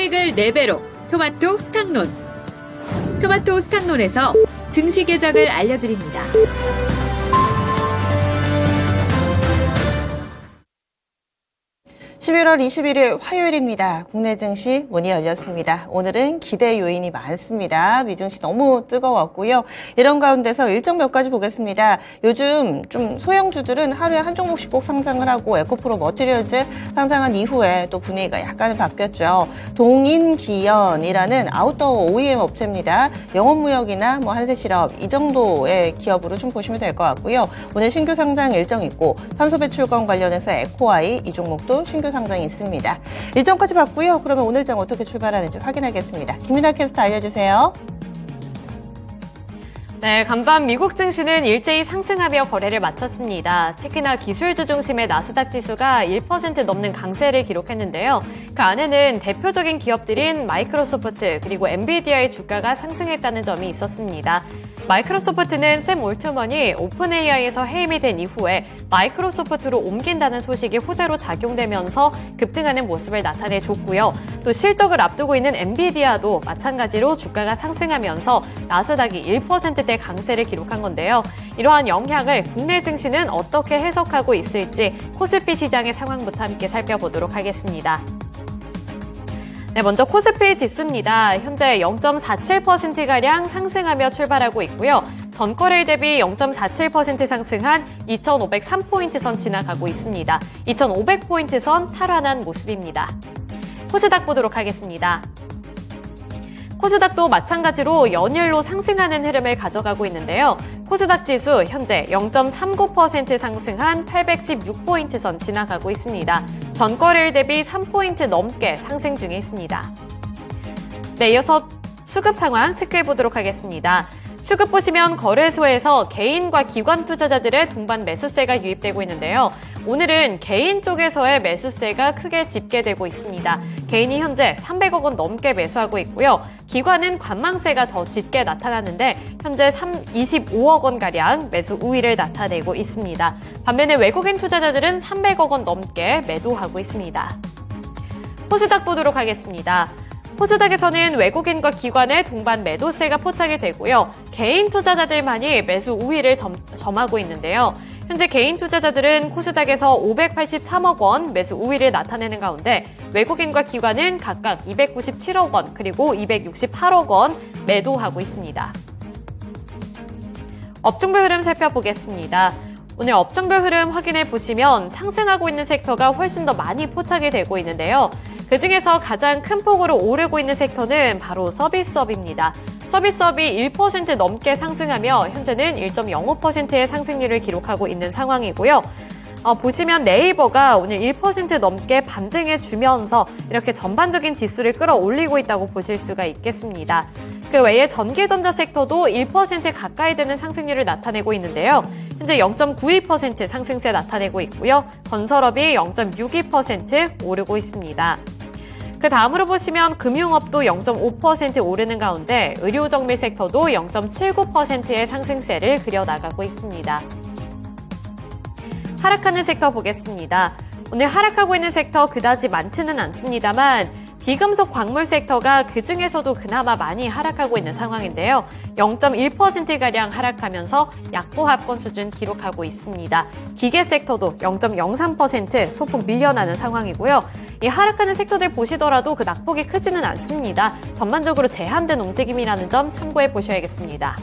수익을 4배로 토마토 스탁론. 토마토 스탁론에서 증시 계정을 알려드립니다. (11월 21일) 화요일입니다. 국내 증시 문이 열렸습니다. 오늘은 기대 요인이 많습니다. 미증시 너무 뜨거웠고요. 이런 가운데서 일정 몇 가지 보겠습니다. 요즘 좀 소형주들은 하루에 한 종목씩 꼭 상장을 하고 에코프로 머티리얼즈 상장한 이후에 또 분위기가 약간 바뀌었죠. 동인기연이라는 아웃도어 OEM 업체입니다. 영업무역이나 한세실업 이 정도의 기업으로 좀 보시면 될 것 같고요. 오늘 신규 상장 일정 있고 탄소배출권 관련해서 에코아이 이 종목도 신규 상장이 있습니다. 일정까지 봤고요. 그러면 오늘 장 어떻게 출발하는지 확인하겠습니다. 김민아 캐스터 알려주세요. 네, 간밤 미국 증시는 일제히 상승하며 거래를 마쳤습니다. 특히나 기술주 중심의 나스닥 지수가 1% 넘는 강세를 기록했는데요. 그 안에는 대표적인 기업들인 마이크로소프트 그리고 엔비디아의 주가가 상승했다는 점이 있었습니다. 마이크로소프트는 샘 올트먼이 오픈 AI에서 해임이 된 이후에 마이크로소프트로 옮긴다는 소식이 호재로 작용되면서 급등하는 모습을 나타내줬고요. 또 실적을 앞두고 있는 엔비디아도 마찬가지로 주가가 상승하면서 나스닥이 1%대 강세를 기록한 건데요. 이러한 영향을 국내 증시는 어떻게 해석하고 있을지 코스피 시장의 상황부터 함께 살펴보도록 하겠습니다. 네, 먼저 코스피 지수입니다. 현재 0.47%가량 상승하며 출발하고 있고요. 전거래일 대비 0.47% 상승한 2,503포인트 선 지나가고 있습니다. 2,500포인트 선 탈환한 모습입니다. 코스닥 보도록 하겠습니다. 코스닥도 마찬가지로 연일로 상승하는 흐름을 가져가고 있는데요. 코스닥 지수 현재 0.39% 상승한 816포인트 선 지나가고 있습니다. 전거래일 대비 3포인트 넘게 상승 중에 있습니다. 네, 이어서 수급 상황 체크해 보도록 하겠습니다. 수급 보시면 거래소에서 개인과 기관 투자자들의 동반 매수세가 유입되고 있는데요. 오늘은 개인 쪽에서의 매수세가 크게 집계되고 있습니다. 개인이 현재 300억 원 넘게 매수하고 있고요. 기관은 관망세가 더 짙게 나타나는데 현재 25억 원가량 매수 우위를 나타내고 있습니다. 반면에 외국인 투자자들은 300억 원 넘게 매도하고 있습니다. 코스닥 보도록 하겠습니다. 코스닥에서는 외국인과 기관의 동반 매도세가 포착이 되고요. 개인 투자자들만이 매수 우위를 점하고 있는데요. 현재 개인 투자자들은 코스닥에서 583억 원 매수 우위를 나타내는 가운데 외국인과 기관은 각각 297억 원 그리고 268억 원 매도하고 있습니다. 업종별 흐름 살펴보겠습니다. 오늘 업종별 흐름 확인해 보시면 상승하고 있는 섹터가 훨씬 더 많이 포착이 되고 있는데요. 그중에서 가장 큰 폭으로 오르고 있는 섹터는 바로 서비스업입니다. 서비스업이 1% 넘게 상승하며 현재는 1.05%의 상승률을 기록하고 있는 상황이고요. 보시면 네이버가 오늘 1% 넘게 반등해 주면서 이렇게 전반적인 지수를 끌어올리고 있다고 보실 수가 있겠습니다. 그 외에 전기전자 섹터도 1% 가까이 되는 상승률을 나타내고 있는데요. 현재 0.92% 상승세 나타내고 있고요. 건설업이 0.62% 오르고 있습니다. 그 다음으로 보시면 금융업도 0.5% 오르는 가운데 의료정밀 섹터도 0.79%의 상승세를 그려나가고 있습니다. 하락하는 섹터 보겠습니다. 오늘 하락하고 있는 sek터 그다지 많지는 않습니다만 비금속 광물 섹터가 그중에서도 그나마 많이 하락하고 있는 상황인데요. 0.1%가량 하락하면서 약보합권 수준 기록하고 있습니다. 기계 섹터도 0.03% 소폭 밀려나는 상황이고요. 이 하락하는 섹터들 보시더라도 그 낙폭이 크지는 않습니다. 전반적으로 제한된 움직임이라는 점 참고해 보셔야겠습니다.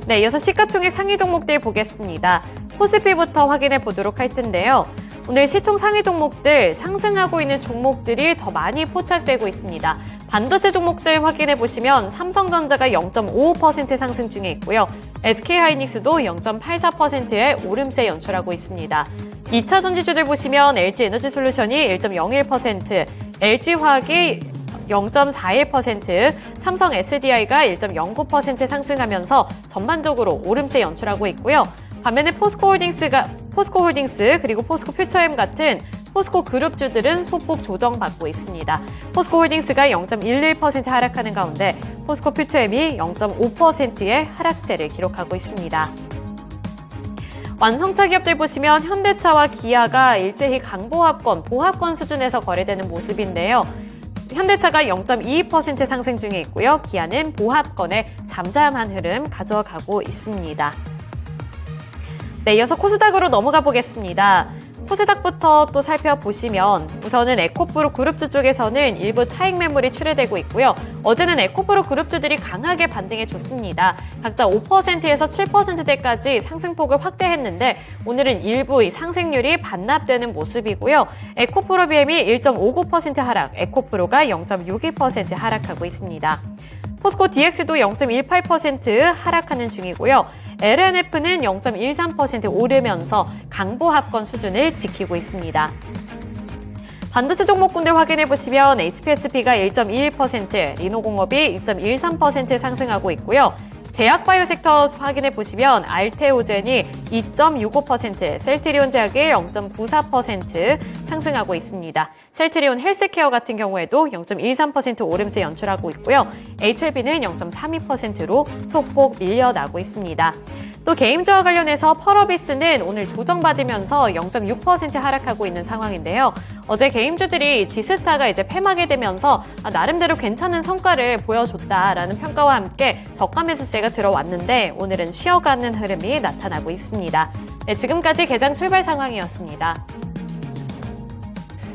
네, 이어서 시가총액 상위 종목들 보겠습니다. 코스피부터 확인해 보도록 할 텐데요. 오늘 시총 상위 종목들 상승하고 있는 종목들이 더 많이 포착되고 있습니다. 반도체 종목들 확인해 보시면 삼성전자가 0.55% 상승 중에 있고요. SK하이닉스도 0.84%의 오름세 연출하고 있습니다. 2차 전지주들 보시면 LG에너지솔루션이 1.01%, LG화학이 0.41%, 삼성 SDI가 1.09% 상승하면서 전반적으로 오름세 연출하고 있고요. 반면에 포스코홀딩스 그리고 포스코퓨처엠 같은 포스코 그룹주들은 소폭 조정받고 있습니다. 포스코홀딩스가 0.11% 하락하는 가운데 포스코퓨처엠이 0.5%의 하락세를 기록하고 있습니다. 완성차 기업들 보시면 현대차와 기아가 일제히 강보합권, 보합권 수준에서 거래되는 모습인데요. 현대차가 0.22% 상승 중에 있고요. 기아는 보합권의 잠잠한 흐름 가져가고 있습니다. 네, 이어서 코스닥으로 넘어가 보겠습니다. 코스닥부터 또 살펴보시면 우선은 에코프로 그룹주 쪽에서는 일부 차익 매물이 출회되고 있고요. 어제는 에코프로 그룹주들이 강하게 반등해 줬습니다. 각자 5%에서 7%대까지 상승폭을 확대했는데 오늘은 일부 이 상승률이 반납되는 모습이고요. 에코프로 BM이 1.59% 하락, 에코프로가 0.62% 하락하고 있습니다. 포스코 DX도 0.18% 하락하는 중이고요. LNF는 0.13% 오르면서 강보합권 수준을 지키고 있습니다. 반도체 종목군들 확인해 보시면 HPSP가 1.21%, 리노공업이 2.13% 상승하고 있고요. 제약바이오 섹터 확인해 보시면 알테오젠이 2.65%, 셀트리온 제약이 0.94% 상승하고 있습니다. 셀트리온 헬스케어 같은 경우에도 0.13% 오름세 연출하고 있고요. HLB는 0.32%로 소폭 밀려나고 있습니다. 또 게임주와 관련해서 펄어비스는 오늘 조정받으면서 0.6% 하락하고 있는 상황인데요. 어제 게임주들이 지스타가 이제 폐막이 되면서 나름대로 괜찮은 성과를 보여줬다라는 평가와 함께 저가 매수세가 들어왔는데 오늘은 쉬어가는 흐름이 나타나고 있습니다. 네, 지금까지 개장 출발 상황이었습니다.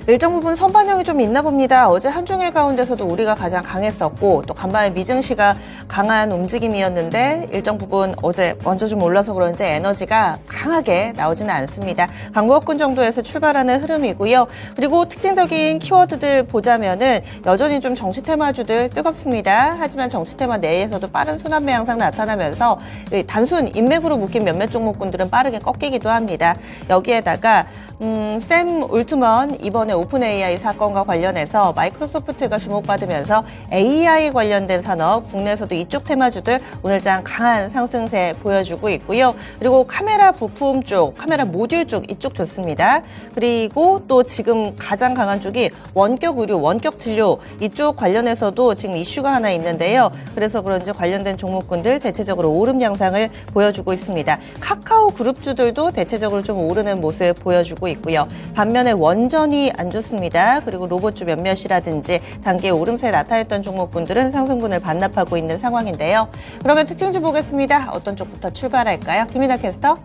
일정 부분 선반영이 좀 있나 봅니다. 어제 한중일 가운데서도 우리가 가장 강했었고 또 간밤에 미증시가 강한 움직임이었는데 일정 부분 어제 먼저 좀 올라서 그런지 에너지가 강하게 나오지는 않습니다. 강보합권 정도에서 출발하는 흐름이고요. 그리고 특징적인 키워드들 보자면은 여전히 좀 정치 테마주들 뜨겁습니다. 하지만 정치 테마 내에서도 빠른 순환매 양상 나타나면서 단순 인맥으로 묶인 몇몇 종목군들은 빠르게 꺾이기도 합니다. 여기에다가 샘 울트먼 이번에 오픈 AI 사건과 관련해서 마이크로소프트가 주목받으면서 AI 관련된 산업, 국내에서도 이쪽 테마주들 오늘장 강한 상승세 보여주고 있고요. 그리고 카메라 부품 쪽, 카메라 모듈 쪽 이쪽 좋습니다. 그리고 또 지금 가장 강한 쪽이 원격 의료, 원격 진료 이쪽 관련해서도 지금 이슈가 하나 있는데요. 그래서 그런지 관련된 종목군들 대체적으로 오름 양상을 보여주고 있습니다. 카카오 그룹주들도 대체적으로 좀 오르는 모습 보여주고 있고요. 반면에 원전이 안 좋습니다. 그리고 로봇주 몇몇이라든지 단기 오름세 나타냈던 종목군들은 상승분을 반납하고 있는 상황인데요. 그러면 특징주 보겠습니다. 어떤 쪽부터 출발할까요? 김민아 캐스터.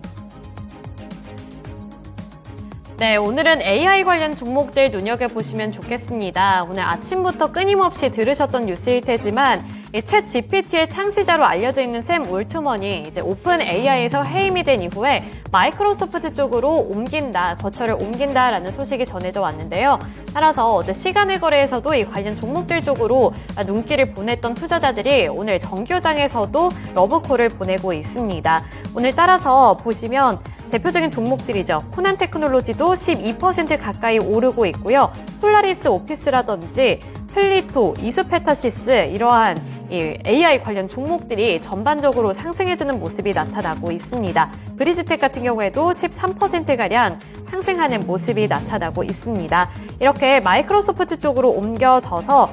네, 오늘은 AI 관련 종목들 눈여겨보시면 좋겠습니다. 오늘 아침부터 끊임없이 들으셨던 뉴스일 테지만 챗 GPT의 창시자로 알려져 있는 샘 올트먼이 이제 오픈 AI에서 해임이 된 이후에 마이크로소프트 쪽으로 옮긴다, 거처를 옮긴다라는 소식이 전해져 왔는데요. 따라서 어제 시간의 거래에서도 이 관련 종목들 쪽으로 눈길을 보냈던 투자자들이 오늘 정규장에서도 러브콜을 보내고 있습니다. 오늘 따라서 보시면 대표적인 종목들이죠. 코난 테크놀로지도 12% 가까이 오르고 있고요. 폴라리스 오피스라든지 플리토, 이수페타시스 이러한 이 AI 관련 종목들이 전반적으로 상승해주는 모습이 나타나고 있습니다. 브리지텍 같은 경우에도 13%가량 상승하는 모습이 나타나고 있습니다. 이렇게 마이크로소프트 쪽으로 옮겨져서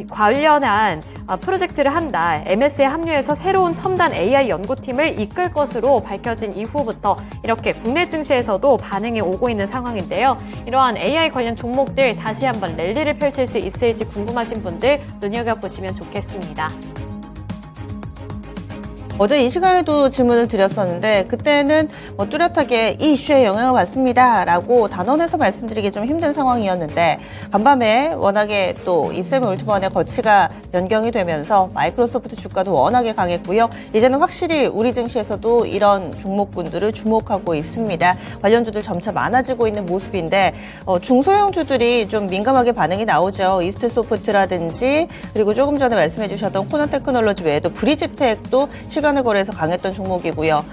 관련한 프로젝트를 한다. MS에 합류해서 새로운 첨단 AI 연구팀을 이끌 것으로 밝혀진 이후부터 이렇게 국내 증시에서도 반응이 오고 있는 상황인데요. 이러한 AI 관련 종목들 다시 한번 랠리를 펼칠 수 있을지 궁금하신 분들 눈여겨보시면 좋겠습니다. 어제 이 시간에도 질문을 드렸었는데 그때는 뚜렷하게 이 이슈에 영향을 받습니다 라고 단언해서 말씀드리기 좀 힘든 상황이었는데 간밤에 워낙에 또 이 샘 올트먼의 거치가 변경이 되면서 마이크로소프트 주가도 워낙에 강했고요. 이제는 확실히 우리 증시에서도 이런 종목군들을 주목하고 있습니다. 관련주들 점차 많아지고 있는 모습인데 중소형주들이 좀 민감하게 반응이 나오죠. 이스트소프트라든지 그리고 조금 전에 말씀해 주셨던 코난 테크놀로지 외에도 브리지텍도 시간을 거래해서 강했던 종목이고요.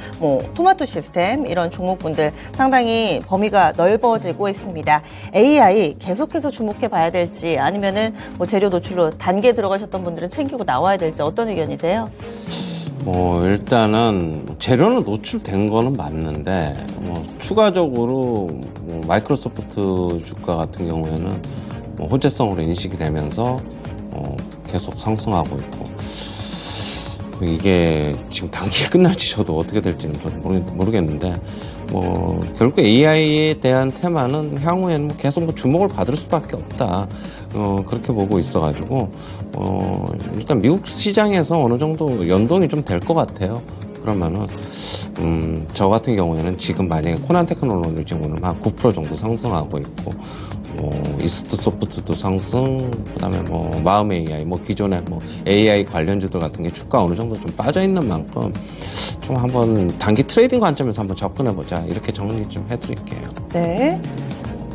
토마토 시스템 이런 종목군들 상당히 범위가 넓어지고 있습니다. AI 계속해서 주목해 봐야 될지 아니면은 재료 노출로 단계 들어가셨던 분들은 챙기고 나와야 될지 어떤 의견이세요? 일단은 재료는 노출된 거는 맞는데 추가적으로 마이크로소프트 주가 같은 경우에는 호재성으로 인식이 되면서 계속 상승하고 있고 이게 지금 단기가 끝날지 저도 어떻게 될지는 저도 모르겠는데 결국 AI에 대한 테마는 향후에는 계속 주목을 받을 수밖에 없다. 그렇게 보고 있어가지고, 일단 미국 시장에서 어느 정도 연동이 좀 될 것 같아요. 그러면은, 저 같은 경우에는 지금 만약에 코난 테크놀로지 오늘 한 9% 정도 상승하고 있고, 이스트 소프트도 상승, 그 다음에 마음 AI, 기존에 AI 관련주들 같은 게 주가 어느 정도 좀 빠져 있는 만큼 좀 한번 단기 트레이딩 관점에서 한번 접근해보자. 이렇게 정리 좀 해드릴게요. 네.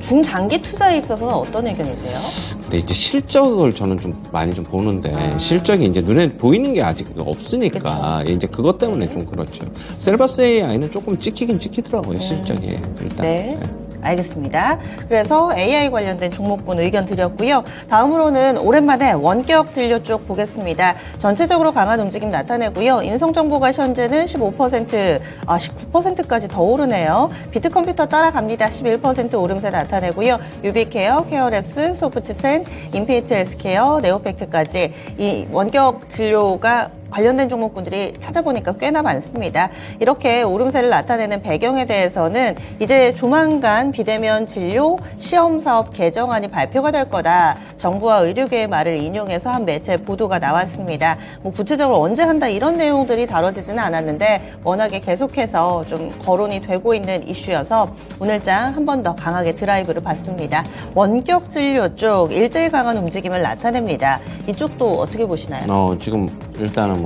중장기 투자에 있어서는 어떤 의견이세요? 근데 이제 실적을 저는 좀 많이 좀 보는데 실적이 이제 눈에 보이는 게 아직 없으니까 이제 그것 때문에 좀 그렇죠. 셀버스 AI는 조금 찍히긴 찍히더라고요, 실적이 일단. 네. 알겠습니다. 그래서 AI 관련된 종목군 의견 드렸고요. 다음으로는 오랜만에 원격 진료 쪽 보겠습니다. 전체적으로 강한 움직임 나타내고요. 인성정보가 현재는 15%, 19%까지 더 오르네요. 비트컴퓨터 따라갑니다. 11% 오름세 나타내고요. 유비케어, 케어랩스, 소프트센, 인피니트 헬스케어, 네오팩트까지 이 원격 진료가 관련된 종목군들이 찾아보니까 꽤나 많습니다. 이렇게 오름세를 나타내는 배경에 대해서는 이제 조만간 비대면 진료 시험 사업 개정안이 발표가 될 거다. 정부와 의료계의 말을 인용해서 한 매체 보도가 나왔습니다. 구체적으로 언제 한다 이런 내용들이 다뤄지지는 않았는데 워낙에 계속해서 좀 거론이 되고 있는 이슈여서 오늘장 한 번 더 강하게 드라이브를 받습니다. 원격 진료 쪽 일제히 강한 움직임을 나타냅니다. 이쪽도 어떻게 보시나요? 지금 일단은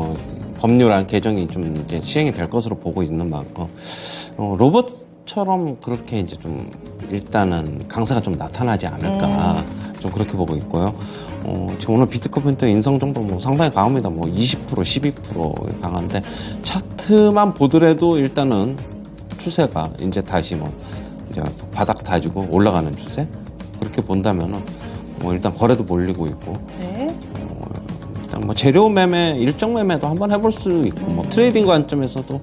법률안 개정이 좀 이제 시행이 될 것으로 보고 있는 만큼 로봇처럼 그렇게 이제 좀 일단은 강세가 좀 나타나지 않을까 좀 그렇게 보고 있고요. 지금 오늘 비트컴퓨터 인성정보 상당히 강합니다. 20% 12% 강한데 차트만 보더라도 일단은 추세가 이제 다시 이제 바닥 다지고 올라가는 추세 그렇게 본다면은 일단 거래도 몰리고 있고. 네. 일단 재료 매매, 일정 매매도 한번 해볼 수 있고, 트레이딩 관점에서도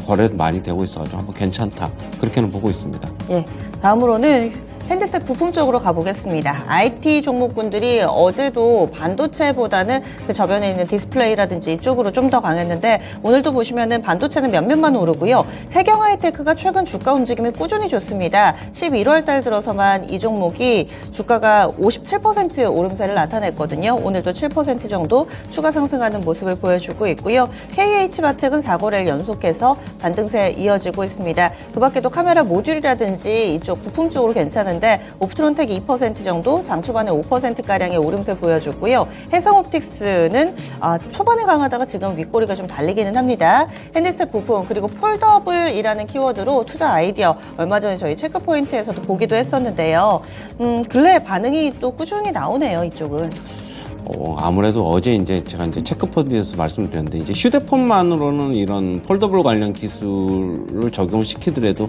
거래도 많이 되고 있어가지고 한번 괜찮다. 그렇게는 보고 있습니다. 예. 다음으로는 핸드셋 부품 쪽으로 가보겠습니다. IT 종목군들이 어제도 반도체보다는 그 저변에 있는 디스플레이라든지 이쪽으로 좀 더 강했는데 오늘도 보시면은 반도체는 몇몇만 오르고요. 세경하이테크가 최근 주가 움직임이 꾸준히 좋습니다. 11월 달 들어서만 이 종목이 주가가 57% 오름세를 나타냈거든요. 오늘도 7% 정도 추가 상승하는 모습을 보여주고 있고요. KH바텍은 4거래일 연속해서 반등세 이어지고 있습니다. 그 밖에도 카메라 모듈이라든지 이쪽 부품 쪽으로 괜찮은데 옵트론텍 2% 정도, 장 초반에 5%가량의 오름세 보여줬고요. 해성옵틱스는 초반에 강하다가 지금 윗꼬리가 좀 달리기는 합니다. 핸드셋 부품 그리고 폴더블이라는 키워드로 투자 아이디어 얼마 전에 저희 체크포인트에서도 보기도 했었는데요. 근래 반응이 또 꾸준히 나오네요, 이쪽은. 아무래도 어제 제가 체크포드에서 말씀드렸는데 이제 휴대폰만으로는 이런 폴더블 관련 기술을 적용시키더라도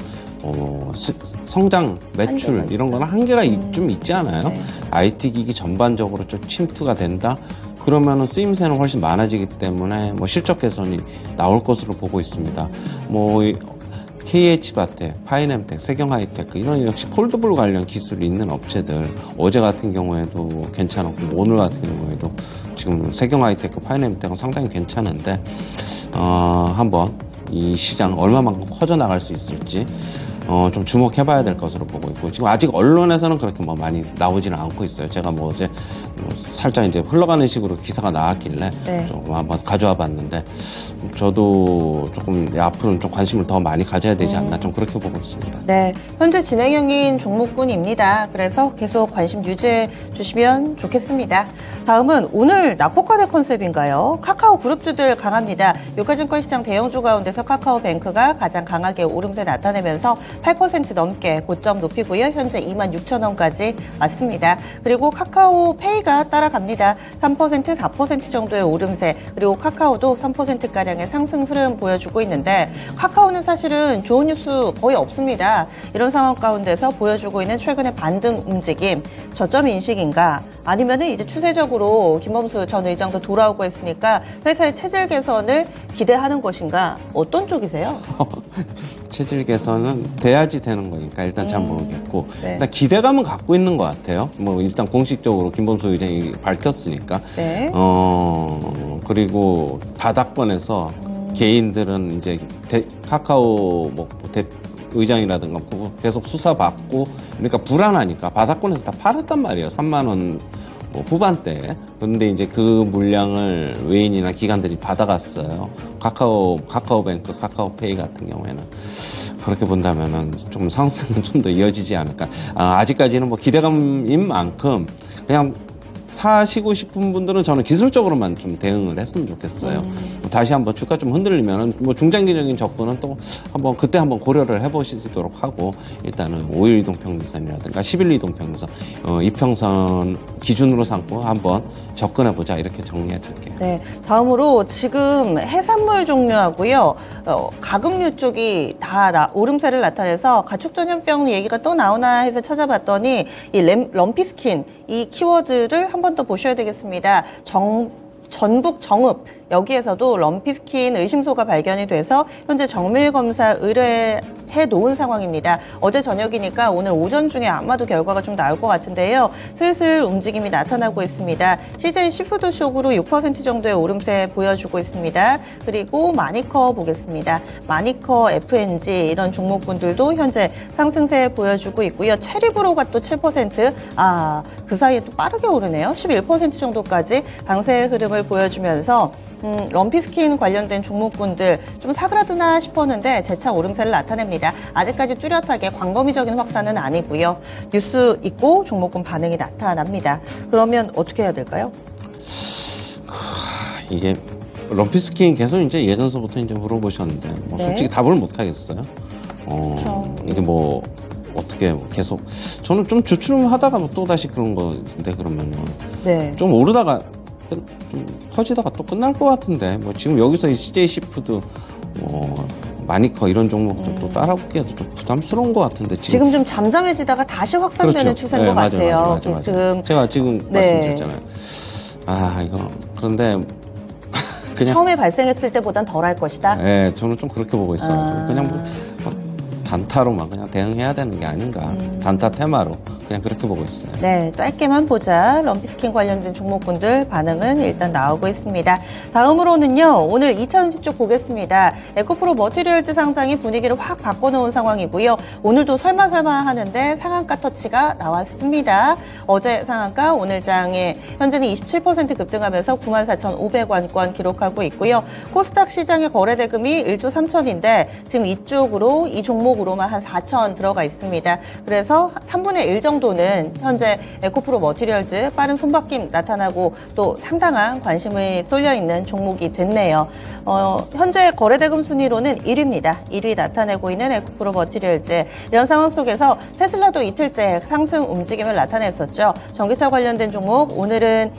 성장, 매출 이런 거는 한계가 좀 있지 않아요? 네. IT 기기 전반적으로 좀 침투가 된다? 그러면은 쓰임새는 훨씬 많아지기 때문에 실적 개선이 나올 것으로 보고 있습니다. KH바텍, 파이넴텍, 세경하이테크 이런 역시 폴더블 관련 기술이 있는 업체들 어제 같은 경우에도 괜찮았고 오늘 같은 경우에도 지금 세경하이테크, 파이넴텍은 상당히 괜찮은데 한번 이 시장 얼마만큼 커져나갈 수 있을지 좀 주목해봐야 될 것으로 보고 있고 지금 아직 언론에서는 그렇게 많이 나오지는 않고 있어요. 제가 어제 살짝 이제 흘러가는 식으로 기사가 나왔길래 네. 조금 한번 가져와 봤는데 저도 조금 앞으로는 좀 관심을 더 많이 가져야 되지 않나 좀 그렇게 보고 있습니다. 네, 현재 진행형인 종목군입니다. 그래서 계속 관심 유지해 주시면 좋겠습니다. 다음은 오늘 낙폭과대 컨셉인가요? 카카오 그룹주들 강합니다. 유가증권시장 대형주 가운데서 카카오뱅크가 가장 강하게 오름세 나타내면서 8% 넘게 고점 높이고요. 현재 26,000원까지 왔습니다. 그리고 카카오페이가 따라갑니다. 3%, 4% 정도의 오름세, 그리고 카카오도 3%가량의 상승 흐름 보여주고 있는데 카카오는 사실은 좋은 뉴스 거의 없습니다. 이런 상황 가운데서 보여주고 있는 최근의 반등 움직임, 저점 인식인가? 아니면은 이제 추세적으로 김범수 전 의장도 돌아오고 있으니까 회사의 체질 개선을 기대하는 것인가? 어떤 쪽이세요? 체질 개선은 돼야지 되는 거니까 일단 잘 모르겠고 네. 일단 기대감은 갖고 있는 것 같아요. 일단 공식적으로 김범수 의장이 밝혔으니까. 네. 그리고 바닥권에서 개인들은 이제 카카오 의장이라든가 계속 수사받고 그러니까 불안하니까 바닥권에서 다 팔았단 말이에요. 3만 원 후반대에. 그런데 이제 그 물량을 외인이나 기관들이 받아갔어요. 카카오뱅크, 카카오페이 같은 경우에는. 그렇게 본다면은 좀 상승은 좀 더 이어지지 않을까. 아직까지는 뭐 기대감인 만큼 그냥 사시고 싶은 분들은 저는 기술적으로만 좀 대응을 했으면 좋겠어요. 다시 한번 주가 좀 흔들리면은 뭐 중장기적인 접근은 또 한번 그때 한번 고려를 해보시도록 하고 일단은 5일 이동평균선이라든가 11일 이동평균선 이평선 기준으로 삼고 한번 접근해보자 이렇게 정리해드릴게요. 네, 다음으로 지금 해산물 종류하고요, 가금류 쪽이 다 오름세를 나타내서 가축전염병 얘기가 또 나오나 해서 찾아봤더니 이 럼피스킨 이 키워드를 한 번 더 보셔야 되겠습니다. 전북 정읍 여기에서도 럼피스킨 의심소가 발견이 돼서 현재 정밀 검사 의뢰해 놓은 상황입니다. 어제 저녁이니까 오늘 오전 중에 아마도 결과가 좀 나올 것 같은데요. 슬슬 움직임이 나타나고 있습니다. CJ 시푸드쇼그로 6% 정도의 오름세 보여주고 있습니다. 그리고 마니커 보겠습니다. 마니커, FNG 이런 종목군들도 현재 상승세 보여주고 있고요. 체리브로가 또 7%, 그 사이에 또 빠르게 오르네요. 11% 정도까지 강세 흐름을 보여주면서 럼피스킨 관련된 종목군들 좀 사그라드나 싶었는데 재차 오름세를 나타냅니다. 아직까지 뚜렷하게 광범위적인 확산은 아니고요. 뉴스 있고 종목군 반응이 나타납니다. 그러면 어떻게 해야 될까요? 이게 럼피스킨 계속 이제 예전서부터 이제 물어보셨는데 뭐 네. 솔직히 답을 못 하겠어요. 그렇죠. 이게 뭐 어떻게 계속 저는 좀 주춤하다가 뭐 또 다시 그런 건데 그러면은 네. 좀 오르다가 좀 퍼지다가 또 끝날 것 같은데 뭐 지금 여기서 이 CJ 시푸드 마니커 이런 종목들 또 따라붙기에도 좀 부담스러운 것 같은데 지금 좀 잠잠해지다가 다시 확산되는 그렇죠. 추세인 네, 것 맞아요, 같아요. 맞아요. 지금 제가 지금 네. 말씀드렸잖아요. 이거 그런데 그냥 처음에 발생했을 때보단 덜할 것이다. 네, 저는 좀 그렇게 보고 있어요. 그냥 뭐 단타로만 그냥 대응해야 되는 게 아닌가. 단타 테마로 그냥 그렇게 보고 있어요. 네, 짧게만 보자. 럼피스킨 관련된 종목군들 반응은 일단 나오고 있습니다. 다음으로는요, 오늘 2차전지 쪽 보겠습니다. 에코프로 머티리얼즈 상장이 분위기를 확 바꿔놓은 상황이고요. 오늘도 설마 하는데 상한가 터치가 나왔습니다. 어제 상한가 오늘 장에 현재는 27% 급등하면서 94,500원권 기록하고 있고요. 코스닥 시장의 거래 대금이 1조 3천인데 지금 이쪽으로 이 종목으로만 한 4천 들어가 있습니다. 그래서 3분의 1 정도는 현재 에코프로 머티리얼즈 빠른 손바뀜 나타나고 또 상당한 관심이 쏠려 있는 종목이 됐네요. 현재 거래대금 순위로는 1위입니다. 1위 나타내고 있는 에코프로 머티리얼즈. 이런 상황 속에서 테슬라도 이틀째 상승 움직임을 나타냈었죠. 전기차 관련된 종목 오늘은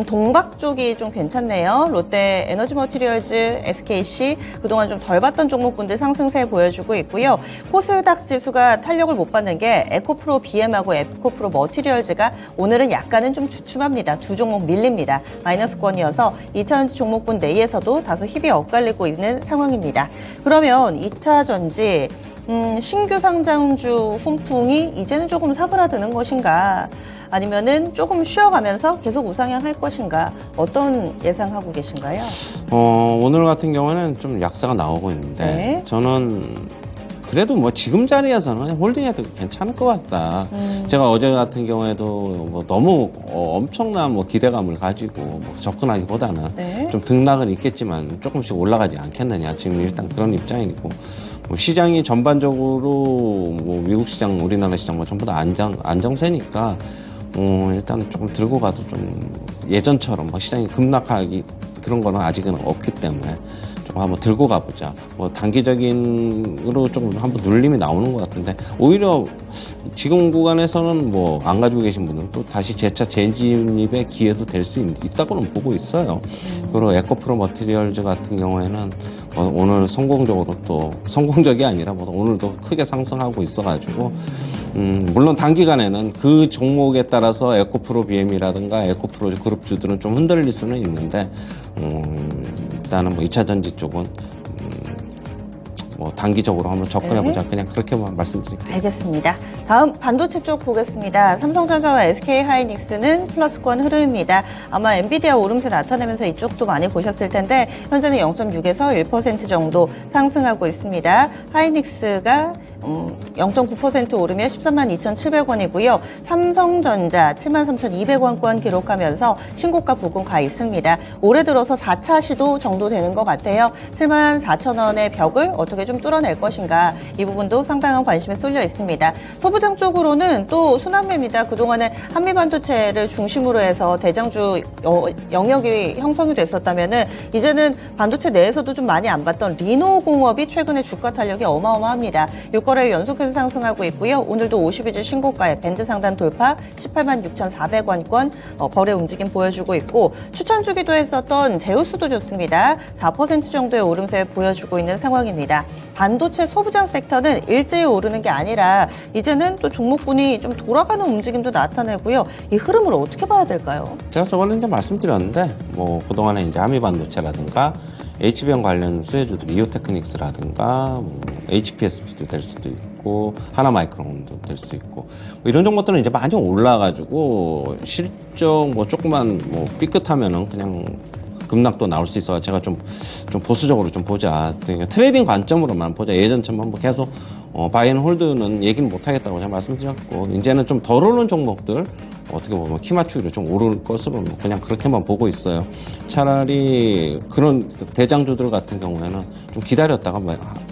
동박 쪽이 좀 괜찮네요. 롯데 에너지 머티리얼즈, SKC 그동안 좀 덜 봤던 종목군들 상승세 보여주고 있고요. 코스닥 지수가 탄력을 못 받는 게 에코프로 BM하고 에코프로 머티리얼즈가 오늘은 약간은 좀 주춤합니다. 두 종목 밀립니다. 마이너스권이어서 2차전지 종목군 내에서도 다소 힘이 엇갈리고 있는 상황입니다. 그러면 2차전지 신규 상장주 훈풍이 이제는 조금 사그라드는 것인가 아니면은 조금 쉬어가면서 계속 우상향할 것인가 어떤 예상하고 계신가요? 오늘 같은 경우에는 좀 약세가 나오고 있는데 네. 저는 그래도 뭐 지금 자리에서는 그냥 홀딩해도 괜찮을 것 같다. 제가 어제 같은 경우에도 뭐 너무 엄청난 뭐 기대감을 가지고 뭐 접근하기보다는 네. 좀 등락은 있겠지만 조금씩 올라가지 않겠느냐. 지금 일단 그런 입장이고 뭐 시장이 전반적으로 뭐 미국 시장, 우리나라 시장 뭐 전부 다 안정세니까 일단 조금 들고 가도 좀 예전처럼 뭐 시장이 급락하기 그런 거는 아직은 없기 때문에. 한번 들고 가보자. 뭐 단기적인으로 좀 한번 눌림이 나오는 것 같은데 오히려 지금 구간에서는 뭐 안 가지고 계신 분은 또 다시 재차 재진입의 기회도 될 수 있다고는 보고 있어요. 그리고 에코프로 머티리얼즈 같은 경우에는 오늘 성공적이 아니라 오늘도 크게 상승하고 있어가지고 물론 단기간에는 그 종목에 따라서 에코프로 BM이라든가 에코프로 그룹주들은 좀 흔들릴 수는 있는데 일단은 뭐 2차전지 쪽은 뭐 단기적으로 한번 접근해보자. 그냥 그렇게만 말씀드릴게요. 알겠습니다. 다음 반도체 쪽 보겠습니다. 삼성전자와 SK하이닉스는 플러스권 흐름입니다. 아마 엔비디아 오름세 나타내면서 이쪽도 많이 보셨을 텐데 현재는 0.6에서 1% 정도 상승하고 있습니다. 하이닉스가 0.9% 오르며 13만 2,700원이고요. 삼성전자 73,200원권 기록하면서 신고가 부근 가 있습니다. 올해 들어서 4차 시도 정도 되는 것 같아요. 74,000원의 벽을 어떻게 좀 뚫어낼 것인가 이 부분도 상당한 관심이 쏠려 있습니다. 소부장 쪽으로는 또 순환매입니다. 그동안에 한미반도체를 중심으로 해서 대장주 영역이 형성이 됐었다면은 이제는 반도체 내에서도 좀 많이 안 봤던 리노공업이 최근에 주가 탄력이 어마어마합니다. 6거래일 연속해서 상승하고 있고요. 오늘도 52주 신고가에 밴드 상단 돌파 18만 6,400원권 거래 움직임 보여주고 있고 추천주기도 했었던 제우스도 좋습니다. 4% 정도의 오름세 보여주고 있는 상황입니다. 반도체 소부장 섹터는 일제히 오르는 게 아니라 이제는 또 종목군이 좀 돌아가는 움직임도 나타내고요. 이 흐름을 어떻게 봐야 될까요? 제가 저번에 이제 말씀드렸는데, 뭐, 그동안에 이제 한미반도체라든가, HBM 관련 수혜주들, 이오테크닉스라든가, 뭐 HPSP도 될 수도 있고, 하나마이크론도 될 수 있고, 뭐 이런 종목들은 이제 많이 올라가지고, 실적 뭐 조금만 뭐 삐끗하면은 그냥 급락도 나올 수 있어. 제가 좀 보수적으로 좀 보자. 그러니까 트레이딩 관점으로만 보자. 예전처럼 뭐 계속 바이앤홀드는 얘기는 못 하겠다고 제가 말씀드렸고, 이제는 좀 덜 오른 종목들 어떻게 보면 키 맞추기로 좀 오를 것으로 그냥 그렇게만 보고 있어요. 차라리 그런 대장주들 같은 경우에는 좀 기다렸다가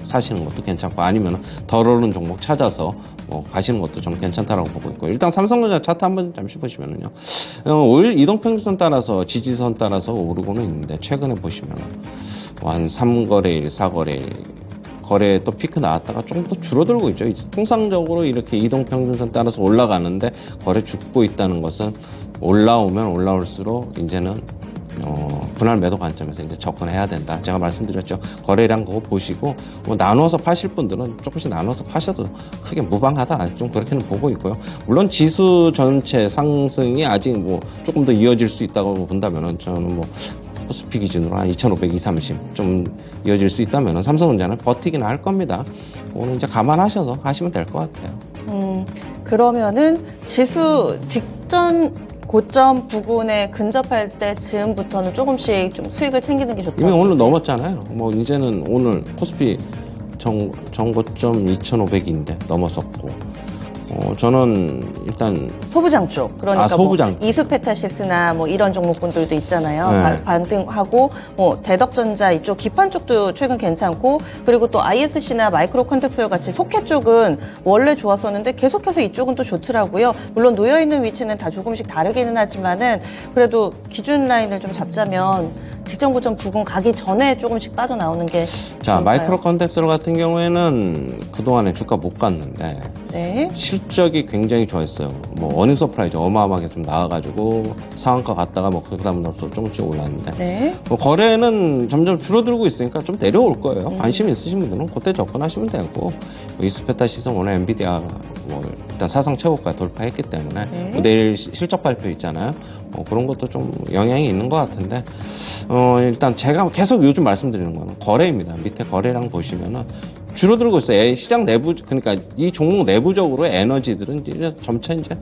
사시는 것도 괜찮고, 아니면 덜 오른 종목 찾아서 가시는 것도 좀 괜찮다라고 보고 있고, 일단 삼성전자 차트 한번 잠시 보시면은요, 5일 이동평균선 따라서 지지선 따라서 오르고는 있는데, 최근에 보시면은 한 3거래일, 4거래일 거래 또 피크 나왔다가 조금 더 줄어들고 있죠. 이제 통상적으로 이렇게 이동평균선 따라서 올라가는데 거래 죽고 있다는 것은 올라오면 올라올수록 이제는 분할 매도 관점에서 이제 접근해야 된다. 제가 말씀드렸죠. 거래량 그거 보시고 뭐 나눠서 파실 분들은 조금씩 나눠서 파셔도 크게 무방하다. 좀 그렇게는 보고 있고요. 물론 지수 전체 상승이 아직 뭐 조금 더 이어질 수 있다고 본다면은 저는 뭐 코스피 기준으로 한 2,500, 230 좀 이어질 수 있다면 삼성전자는 버티기는 할 겁니다. 오늘 이제 감안하셔서 하시면 될 것 같아요. 그러면은 지수 직전 고점 부근에 근접할 때 즈음부터는 조금씩 좀 수익을 챙기는 게 좋다고. 이미 오늘 넘었잖아요. 뭐 이제는 오늘 코스피 정고점 2,500인데 넘어섰고. 저는 일단 소부장 쪽, 그러니까 소부장 뭐 이수페타시스나 뭐 이런 종목군들도 있잖아요. 네. 반등하고 뭐 대덕전자 이쪽 기판 쪽도 최근 괜찮고, 그리고 또 ISC나 마이크로 컨텍스얼 같이 속해 쪽은 원래 좋았었는데 계속해서 이쪽은 또 좋더라고요. 물론 놓여 있는 위치는 다 조금씩 다르기는 하지만은 그래도 기준 라인을 좀 잡자면 직전 고점 부근 가기 전에 조금씩 빠져나오는 게 자, 좋을까요? 마이크로 컨텍스얼 같은 경우에는 그동안에 주가 못 갔는데 네. 실적이 굉장히 좋았어요. 뭐 어닝 서프라이즈 어마어마하게 좀 나와가지고 상한가 갔다가 뭐 그다음 날 조금씩 올랐는데, 네. 뭐 거래는 점점 줄어들고 있으니까 좀 내려올 거예요. 관심 있으신 분들은 그때 접근하시면 되고, 이스페타 시성 오늘 엔비디아 뭐 일단 사상 최고가 돌파했기 때문에 뭐 내일 실적 발표 있잖아요. 그런 것도 좀 영향이 있는 것 같은데, 일단 제가 계속 요즘 말씀드리는 거는 거래입니다. 밑에 거래량 보시면은 줄어들고 있어요. 시장 내부, 그러니까 이 종목 내부적으로 에너지들은 이제 점차 이제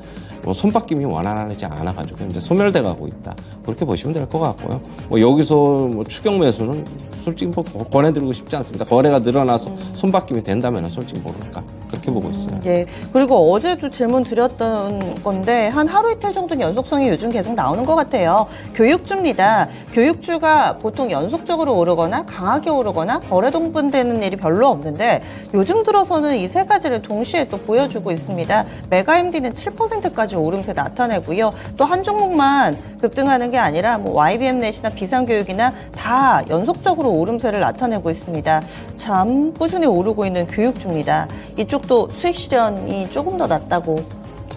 뭐 손바뀜이 원활하지 않아가지고 이제 소멸돼 가고 있다. 그렇게 보시면 될 것 같고요. 뭐 여기서 뭐 추격 매수는 솔직히 뭐 권해드리고 싶지 않습니다. 거래가 늘어나서 손바뀜이 된다면 솔직히 모를까. 그렇게 보고 있어요. 예. 그리고 어제도 질문 드렸던 건데 한 하루 이틀 정도는 연속성이 요즘 계속 나오는 것 같아요. 교육주입니다. 교육주가 보통 연속적으로 오르거나 강하게 오르거나 거래 동분되는 일이 별로 없는데 요즘 들어서는 이 세 가지를 동시에 또 보여주고 있습니다. 메가MD는 7%까지 오름세 나타내고요. 또 한 종목만 급등하는 게 아니라 뭐 YBM넷이나 비상교육이나 다 연속적으로 오름세를 나타내고 있습니다. 참 꾸준히 오르고 있는 교육주입니다. 이쪽도 수익 실현이 조금 더 낮다고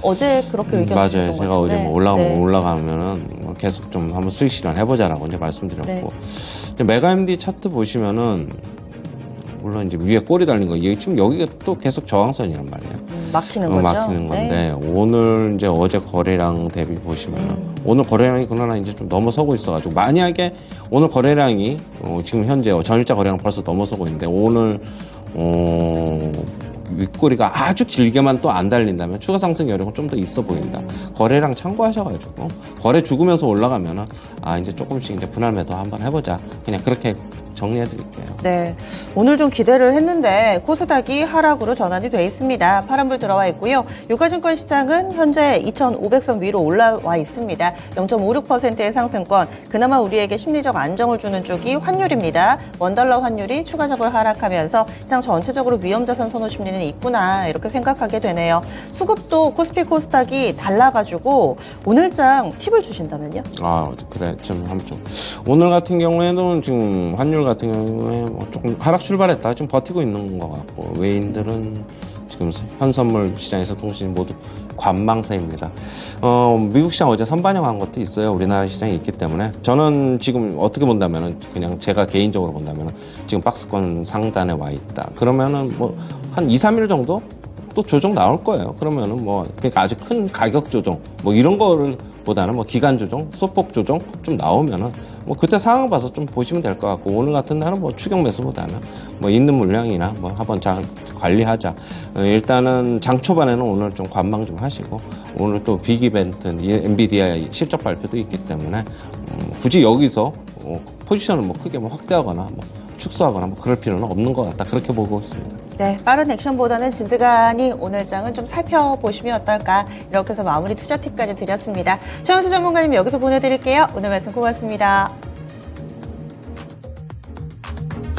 어제 그렇게 의견 맞아요. 주셨던 것 제가 어제 같은데. 뭐 올라가면은 계속 좀 한번 수익 실현 해보자라고 이제 말씀드렸고, 네. 메가MD 차트 보시면은 물론 이제 위에 꼬리 달린 거, 이게 지금 여기가 또 계속 저항선이란 말이에요. 막히는 거죠. 막히는 건데, 오늘 이제 어제 거래량 대비 보시면은 오늘 거래량이 그러나 이제 좀 넘어서고 있어가지고, 만약에 오늘 거래량이 지금 현재 전일자 거래량 벌써 넘어서고 있는데 오늘 윗꼬리가 아주 길게만 또 안 달린다면 추가 상승 여력은 좀 더 있어 보인다. 거래량 참고하셔가지고 거래 죽으면서 올라가면은 이제 조금씩 이제 분할 매도 한번 해보자. 그냥 그렇게 정리해드릴게요. 네, 오늘 좀 기대를 했는데 코스닥이 하락으로 전환이 돼 있습니다. 파란불 들어와 있고요. 유가증권 시장은 현재 2,500선 위로 올라와 있습니다. 0.56%의 상승권. 그나마 우리에게 심리적 안정을 주는 쪽이 환율입니다. 원달러 환율이 추가적으로 하락하면서 시장 전체적으로 위험자산 선호 심리는 있구나 이렇게 생각하게 되네요. 수급도 코스피 코스닥이 달라가지고 오늘장 팁을 주신다면요? 그래. 오늘 같은 경우에는 지금 환율 같은 경우에 뭐 조금 하락 출발했다 좀 버티고 있는 것 같고 외인들은 지금 현선물 시장에서 통신이 모두 관망세입니다. 미국 시장 어제 선반영한 것도 있어요. 우리나라 시장이 있기 때문에 저는 지금 어떻게 본다면은 그냥 제가 개인적으로 본다면은 지금 박스권 상단에 와 있다. 그러면은 뭐 한 2, 3일 정도 또 조정 나올 거예요. 그러면은 뭐 그러니까 아주 큰 가격 조정 뭐 이런 거를 보다는 뭐 기간 조정, 소폭 조정 좀 나오면은 뭐 그때 상황 봐서 좀 보시면 될 것 같고 오늘 같은 날은 뭐 추격 매수보다는 뭐 있는 물량이나 뭐 한번 잘 관리하자. 일단은 장 초반에는 오늘 좀 관망 좀 하시고 오늘 또 빅 이벤트 엔비디아 실적 발표도 있기 때문에 굳이 여기서 포지션을 뭐 크게 뭐 확대하거나 뭐 축소하거나 뭐 그럴 필요는 없는 것 같다. 그렇게 보고 있습니다. 네, 빠른 액션보다는 진드간이 오늘 장은 좀 살펴보시면 어떨까 이렇게 해서 마무리 투자 팁까지 드렸습니다. 최영수 전문가님 여기서 보내드릴게요. 오늘 말씀 고맙습니다.